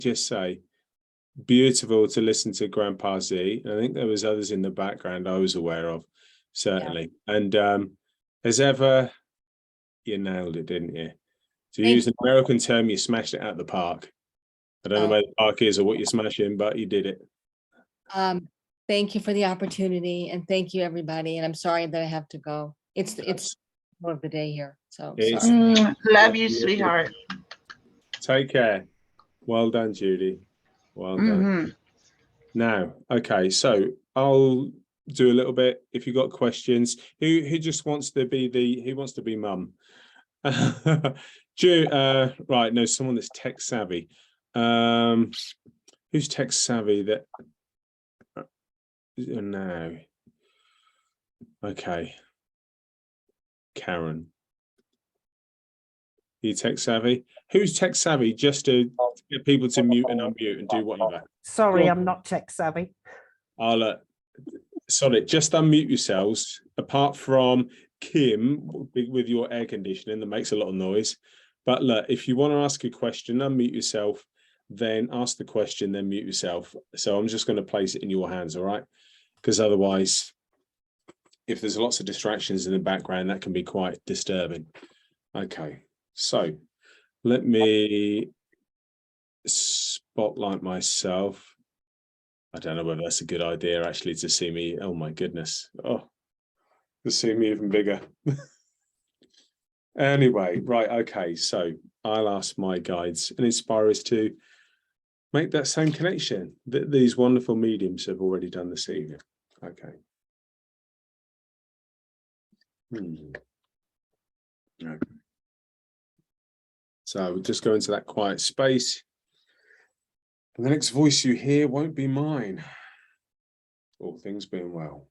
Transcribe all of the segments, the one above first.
just say, beautiful to listen to Grandpa Z. I think there was others in the background I was aware of, certainly. Yeah. And as ever, you nailed it, didn't you? To use an American term, you smashed it out the park. I don't know where the park is or what you're smashing, but you did it. Thank you for the opportunity, and thank you, everybody. And I'm sorry that I have to go. It's more of the day here, so sorry. Love you, sweetheart. Take care. Well done, Judy. Well done. Now, okay, so I'll do a little bit. If you've got questions, who just wants to be who wants to be mum? Right, no, someone that's tech savvy. Who's tech savvy that no. Okay. Karen. Are you tech savvy? Who's tech savvy just to get people to mute and unmute and do whatever? Sorry, I'm not tech savvy. I'll sorry, just unmute yourselves, apart from Kim with your air conditioning that makes a lot of noise. But look, if you want to ask a question, unmute yourself, then ask the question, then mute yourself. So I'm just going to place it in your hands, all right? Because otherwise, if there's lots of distractions in the background, that can be quite disturbing. Okay, so let me spotlight myself. I don't know whether that's a good idea, actually, to see me. Oh, my goodness. Oh, to see me even bigger. Anyway, right, okay, so I'll ask my guides and inspirers to make that same connection that these wonderful mediums have already done this evening. Okay. Okay. So we'll just go into that quiet space. And the next voice you hear won't be mine. All things being well.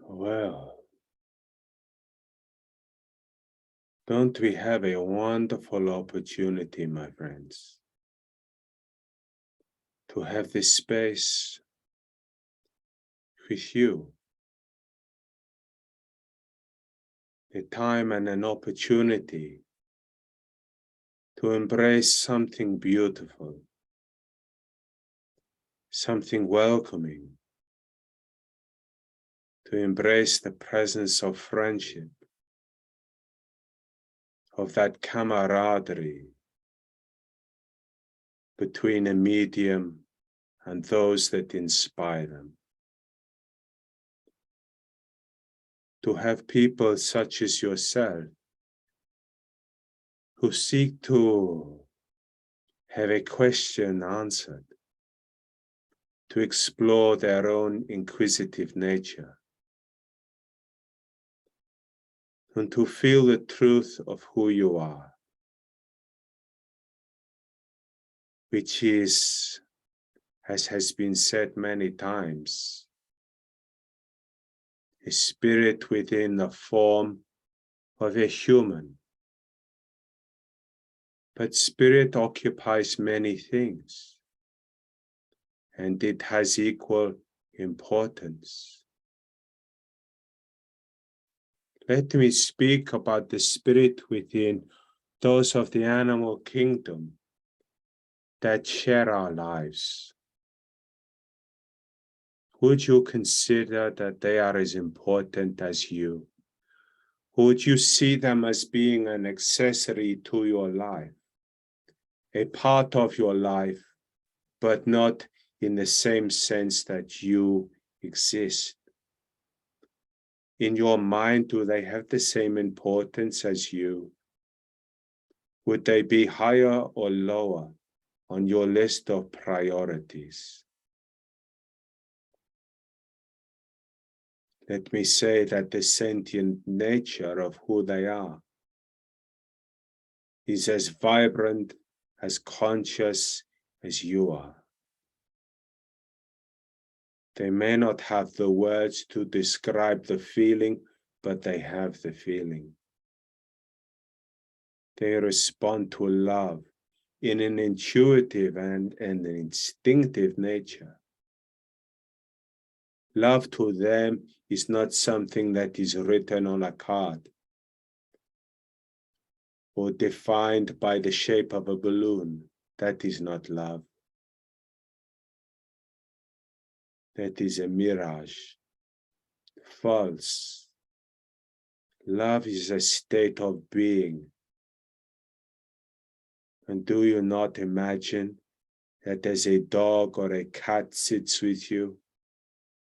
Well, don't we have a wonderful opportunity, my friends, to have this space with you, a time and an opportunity to embrace something beautiful, something welcoming, to embrace the presence of friendship, of that camaraderie between a medium and those that inspire them. To have people such as yourself who seek to have a question answered, to explore their own inquisitive nature, and to feel the truth of who you are, which is, as has been said many times, a spirit within the form of a human. But spirit occupies many things, and it has equal importance. Let me speak about the spirit within those of the animal kingdom that share our lives. Would you consider that they are as important as you? Would you see them as being an accessory to your life, a part of your life, but not in the same sense that you exist? In your mind, do they have the same importance as you? Would they be higher or lower on your list of priorities? Let me say that the sentient nature of who they are is as vibrant, as conscious as you are. They may not have the words to describe the feeling, but they have the feeling. They respond to love in an intuitive and an instinctive nature. Love to them is not something that is written on a card or defined by the shape of a balloon. That is not love. That is a mirage, false. Love is a state of being. And do you not imagine that as a dog or a cat sits with you,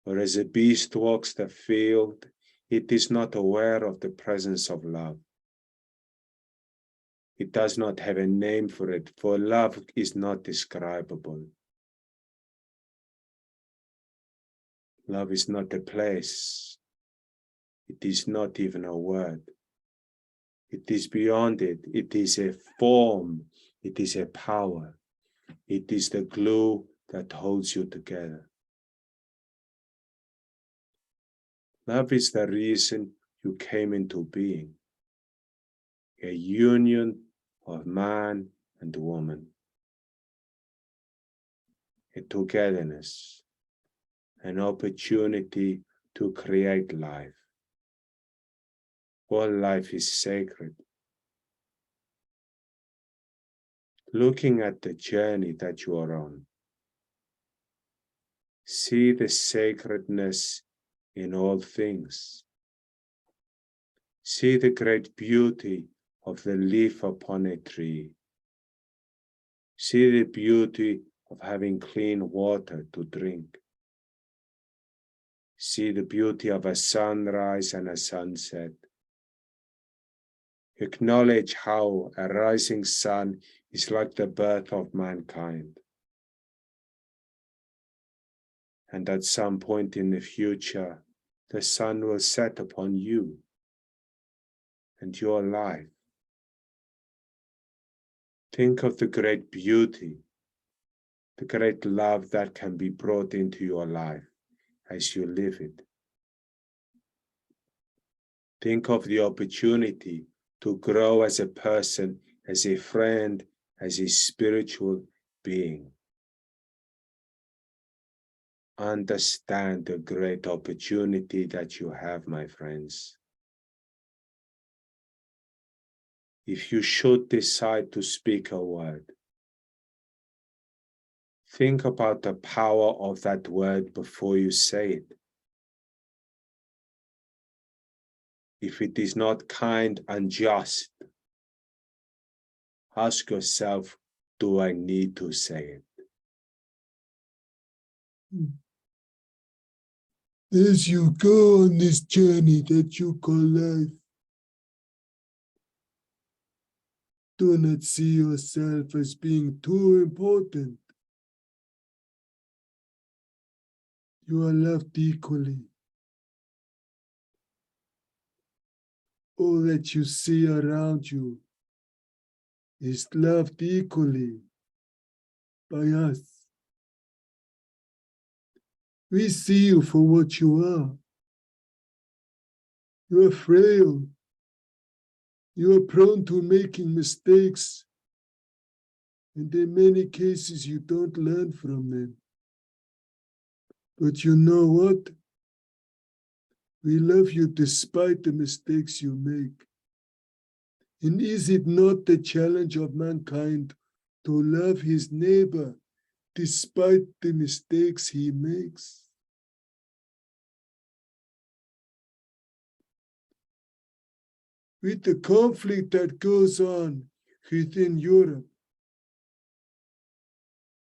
or as a beast walks the field, it is not aware of the presence of love. It does not have a name for it, for love is not describable. Love is not a place. It is not even a word. It is beyond it. It is a form. It is a power. It is the glue that holds you together. Love is the reason you came into being. A union of man and woman. A togetherness. An opportunity to create life. All life is sacred. Looking at the journey that you are on, see the sacredness in all things. See the great beauty of the leaf upon a tree. See the beauty of having clean water to drink. See the beauty of a sunrise and a sunset. Acknowledge how a rising sun is like the birth of mankind. And at some point in the future, the sun will set upon you and your life. Think of the great beauty, the great love that can be brought into your life as you live it. Think of the opportunity to grow as a person, as a friend, as a spiritual being. Understand the great opportunity that you have, my friends. If you should decide to speak a word, think about the power of that word before you say it. If it is not kind and just, ask yourself, do I need to say it? As you go on this journey that you call life, do not see yourself as being too important. You are loved equally. All that you see around you is loved equally by us. We see you for what you are. You are frail. You are prone to making mistakes, and in many cases you don't learn from them. But you know what? We love you despite the mistakes you make. And is it not the challenge of mankind to love his neighbor despite the mistakes he makes? With the conflict that goes on within Europe,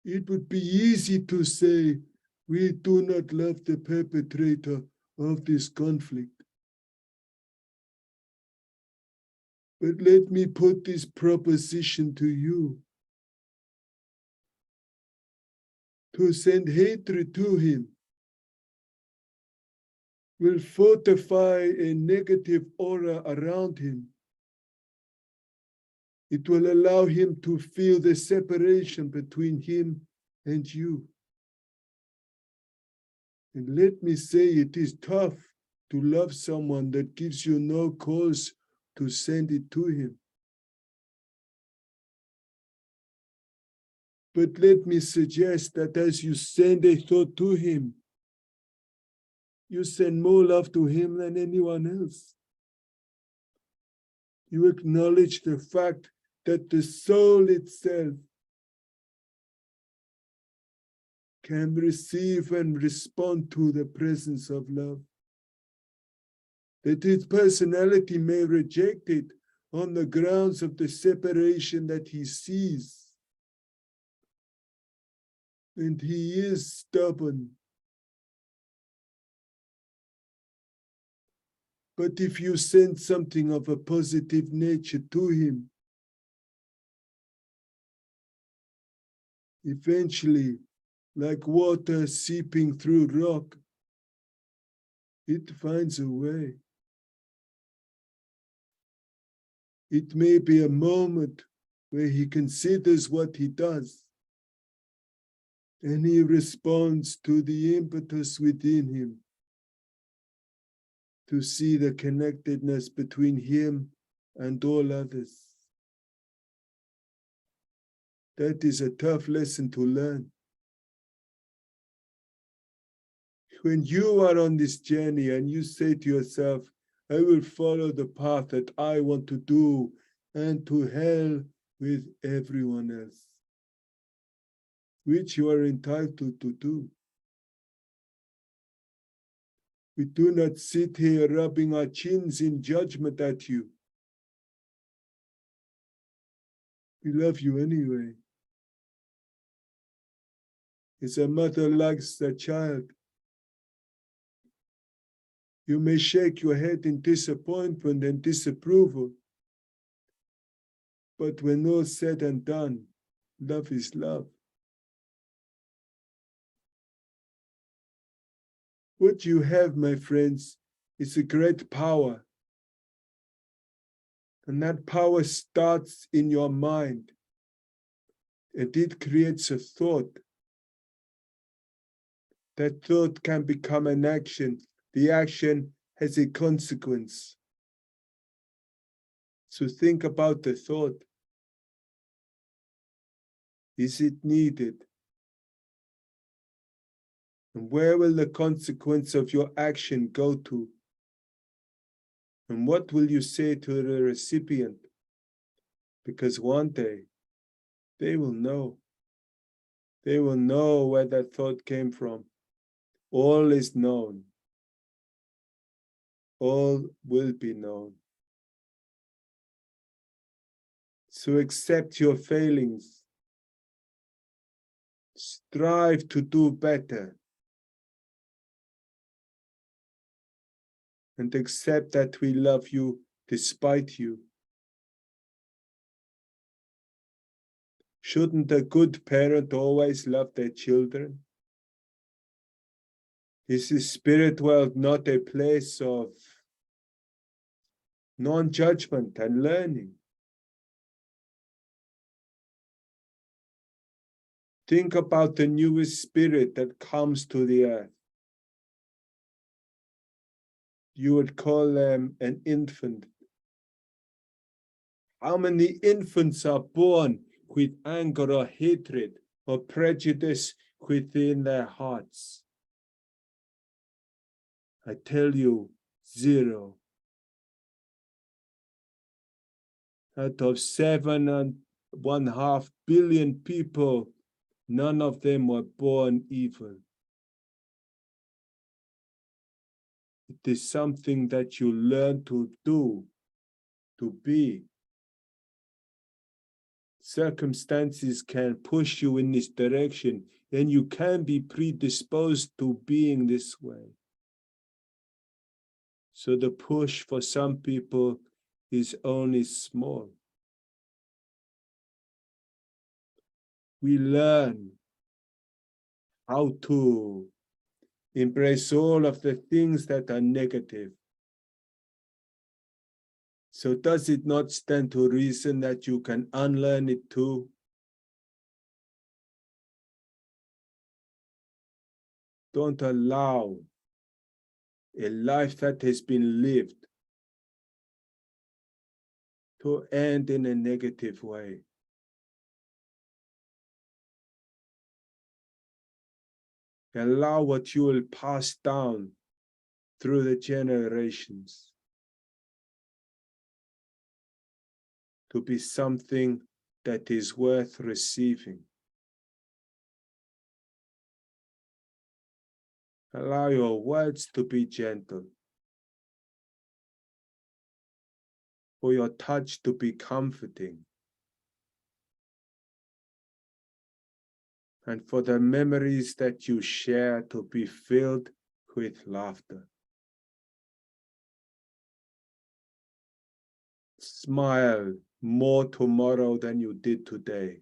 it would be easy to say we do not love the perpetrator of this conflict. But let me put this proposition to you. To send hatred to him will fortify a negative aura around him. It will allow him to feel the separation between him and you. And let me say, it is tough to love someone that gives you no cause to send it to him. But let me suggest that as you send a thought to him, you send more love to him than anyone else. You acknowledge the fact that the soul itself can receive and respond to the presence of love. That its personality may reject it on the grounds of the separation that he sees. And he is stubborn. But if you send something of a positive nature to him, eventually, like water seeping through rock, it finds a way. It may be a moment where he considers what he does, and he responds to the impetus within him to see the connectedness between him and all others. That is a tough lesson to learn. When you are on this journey and you say to yourself, I will follow the path that I want to do, and to hell with everyone else, which you are entitled to do. We do not sit here rubbing our chins in judgment at you. We love you anyway. As a mother likes a child, you may shake your head in disappointment and disapproval, but when all's said and done, love is love. What you have, my friends, is a great power. And that power starts in your mind. And it creates a thought. That thought can become an action. The action has a consequence. So think about the thought. Is it needed? And where will the consequence of your action go to? And what will you say to the recipient? Because one day, they will know. They will know where that thought came from. All is known. All will be known. So accept your failings. Strive to do better. And accept that we love you despite you. Shouldn't a good parent always love their children? Is the spirit world not a place of non-judgment and learning? Think about the newest spirit that comes to the earth. You would call them an infant. How many infants are born with anger or hatred or prejudice within their hearts? I tell you, 0. Out of 7.5 billion people, none of them were born evil. It is something that you learn to do, to be. Circumstances can push you in this direction, and you can be predisposed to being this way. So the push for some people is only small. We learn how to embrace all of the things that are negative. So does it not stand to reason that you can unlearn it too? Don't allow a life that has been lived to end in a negative way. Allow what you will pass down through the generations to be something that is worth receiving. Allow your words to be gentle, for your touch to be comforting, and for the memories that you share to be filled with laughter. Smile more tomorrow than you did today.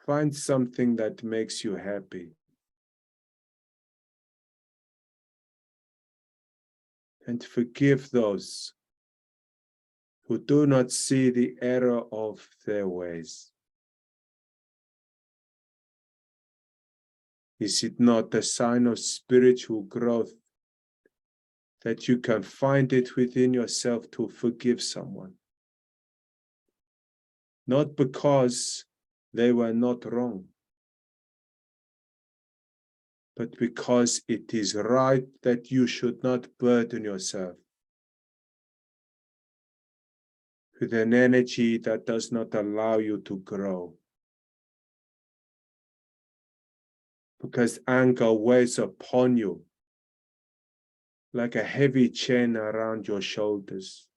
Find something that makes you happy. And forgive those who do not see the error of their ways. Is it not a sign of spiritual growth that you can find it within yourself to forgive someone? Not because they were not wrong, but because it is right that you should not burden yourself with an energy that does not allow you to grow. Because anger weighs upon you like a heavy chain around your shoulders.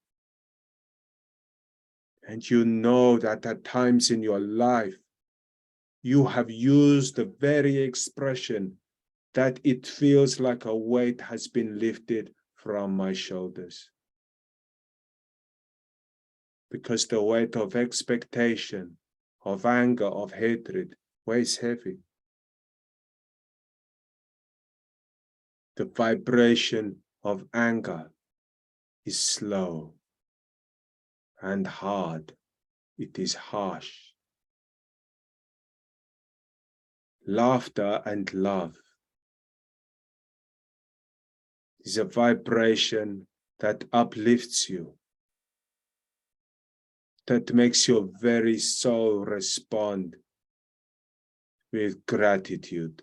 And you know that at times in your life, you have used the very expression that it feels like a weight has been lifted from my shoulders. Because the weight of expectation, of anger, of hatred weighs heavy. The vibration of anger is slow and hard. It is harsh. Laughter and love is a vibration that uplifts you, that makes your very soul respond with gratitude.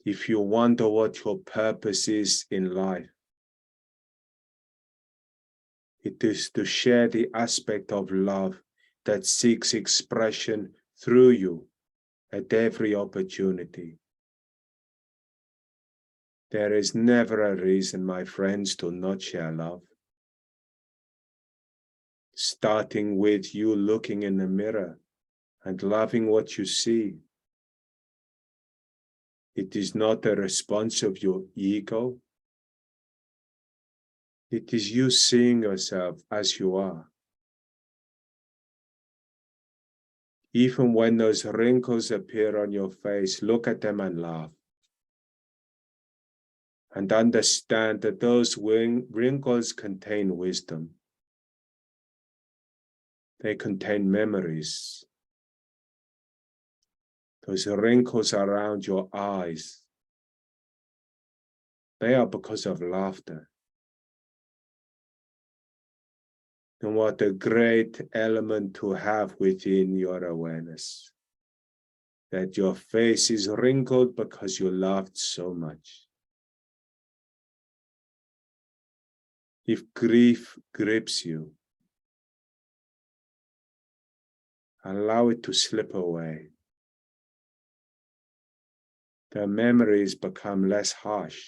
If you wonder what your purpose is in life, it is to share the aspect of love that seeks expression through you at every opportunity. There is never a reason, my friends, to not share love. Starting with you looking in the mirror and loving what you see. It is not a response of your ego. It is you seeing yourself as you are. Even when those wrinkles appear on your face, look at them and laugh. And understand that those wrinkles contain wisdom. They contain memories. Those wrinkles around your eyes They are because of laughter. And what a great element to have within your awareness. That your face is wrinkled because you laughed so much. If grief grips you, allow it to slip away. The memories become less harsh.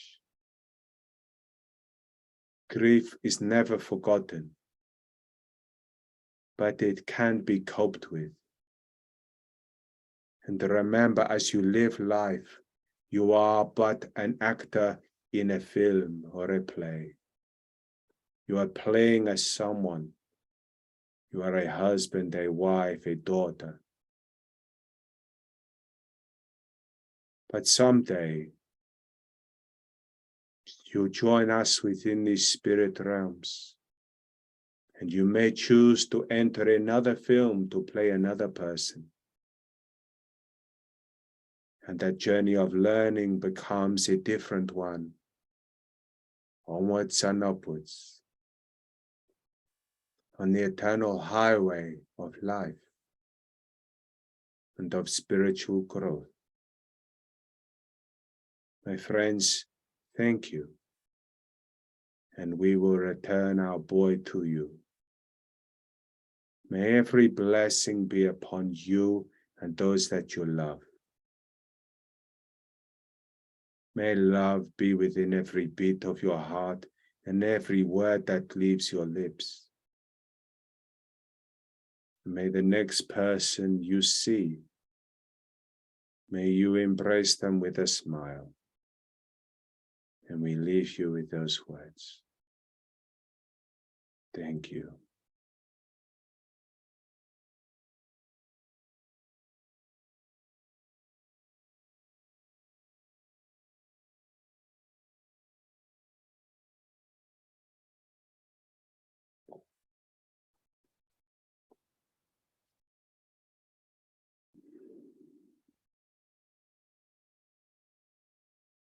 Grief is never forgotten, but it can be coped with. And remember, as you live life, you are but an actor in a film or a play. You are playing as someone. You are a husband, a wife, a daughter. But someday, you join us within these spirit realms. And you may choose to enter another film to play another person. And that journey of learning becomes a different one, onwards and upwards, on the eternal highway of life and of spiritual growth. My friends, thank you. And we will return our boy to you. May every blessing be upon you and those that you love. May love be within every beat of your heart and every word that leaves your lips. May the next person you see, may you embrace them with a smile. And we leave you with those words. Thank you.